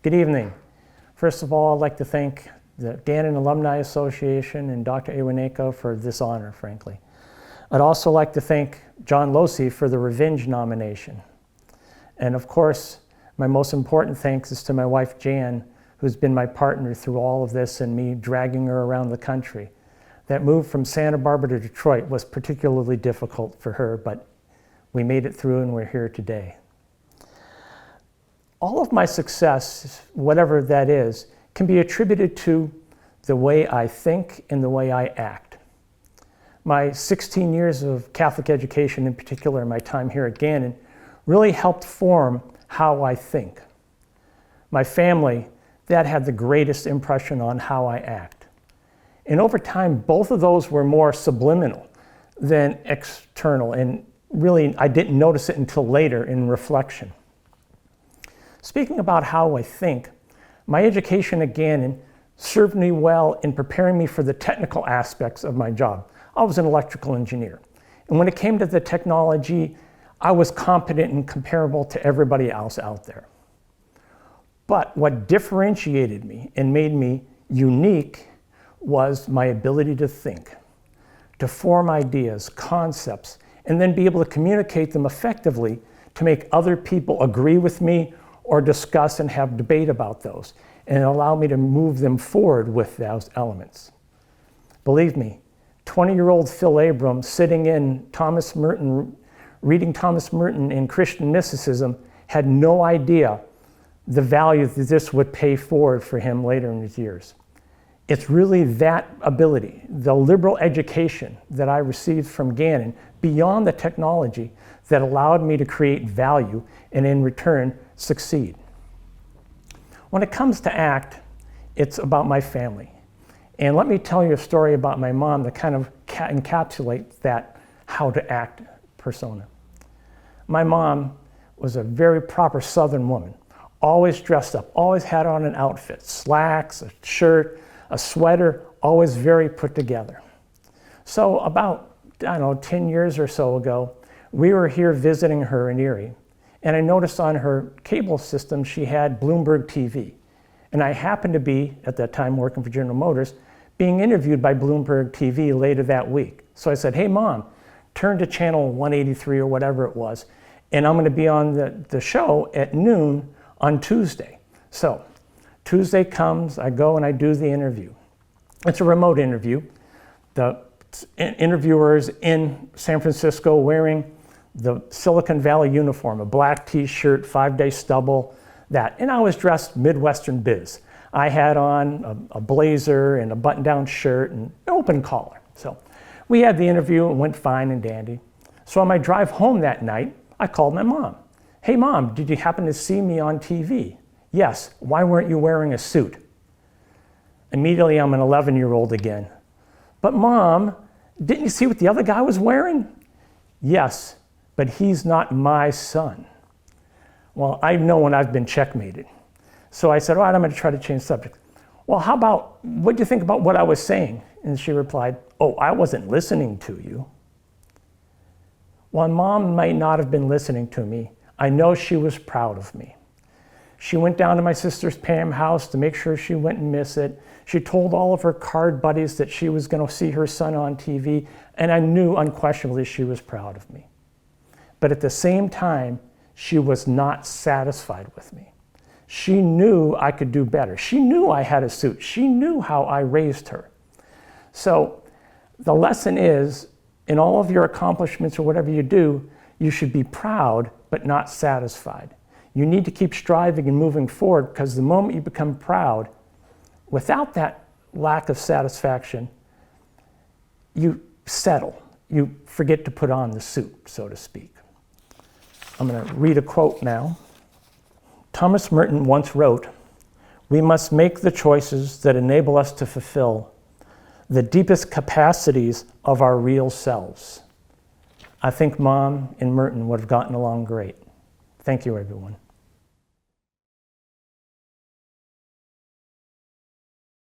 Good evening. First of all, I'd like to thank the Gannon Alumni Association and Dr. Iwaneko for this honor, frankly. I'd also like to thank John Losey for the Revenge nomination. And of course, my most important thanks is to my wife, Jan, who's been my partner through all of this and me dragging her around the country. That move from Santa Barbara to Detroit was particularly difficult for her, but we made it through and we're here today. All of my success, whatever that is, can be attributed to the way I think and the way I act. My 16 years of Catholic education, in particular my time here at Gannon, really helped form how I think. My family, that had the greatest impression on how I act. And over time, both of those were more subliminal than external, and really I didn't notice it until later in reflection. Speaking about how I think, my education at Gannon served me well in preparing me for the technical aspects of my job. I was an electrical engineer. And when it came to the technology, I was competent and comparable to everybody else out there. But what differentiated me and made me unique was my ability to think, to form ideas, concepts, and then be able to communicate them effectively to make other people agree with me or discuss and have debate about those, and allow me to move them forward with those elements. Believe me, 20-year-old Phil Abram sitting in Thomas Merton, reading Thomas Merton in Christian mysticism, had no idea the value that this would pay forward for him later in his years. It's really that ability, the liberal education that I received from Gannon, beyond the technology, that allowed me to create value and in return succeed. When it comes to act, it's about my family. And let me tell you a story about my mom that kind of encapsulates that how to act persona. My mom was a very proper Southern woman, always dressed up, always had on an outfit, slacks, a shirt, a sweater, always very put together. So about, 10 years or so ago, we were here visiting her in Erie, and I noticed on her cable system she had Bloomberg TV. And I happened to be, at that time working for General Motors, being interviewed by Bloomberg TV later that week. So I said, hey Mom, turn to channel 183 or whatever it was, and I'm gonna be on the show at noon on Tuesday. So Tuesday comes, I go and I do the interview. It's a remote interview. The interviewer is in San Francisco wearing the Silicon Valley uniform, a black t-shirt, 5-day stubble, that. And I was dressed Midwestern biz. I had on a blazer and a button-down shirt and an open collar. So we had the interview and went fine and dandy. So on my drive home that night, I called my mom. Hey Mom, did you happen to see me on TV? Yes, why weren't you wearing a suit? Immediately I'm an 11-year-old again. But Mom, didn't you see what the other guy was wearing? Yes, but he's not my son. Well, I know when I've been checkmated. So I said, all right, I'm gonna try to change the subject. Well, how about, what do you think about what I was saying? And she replied, oh, I wasn't listening to you. While Mom might not have been listening to me, I know she was proud of me. She went down to my sister's Pam house to make sure she wouldn't miss it. She told all of her card buddies that she was gonna see her son on TV, and I knew unquestionably she was proud of me. But at the same time, she was not satisfied with me. She knew I could do better. She knew I had a suit. She knew how I raised her. So the lesson is, in all of your accomplishments or whatever you do, you should be proud but not satisfied. You need to keep striving and moving forward, because the moment you become proud, without that lack of satisfaction, you settle. You forget to put on the suit, so to speak. I'm going to read a quote now. Thomas Merton once wrote, "We must make the choices that enable us to fulfill the deepest capacities of our real selves." I think Mom and Merton would have gotten along great. Thank you, everyone.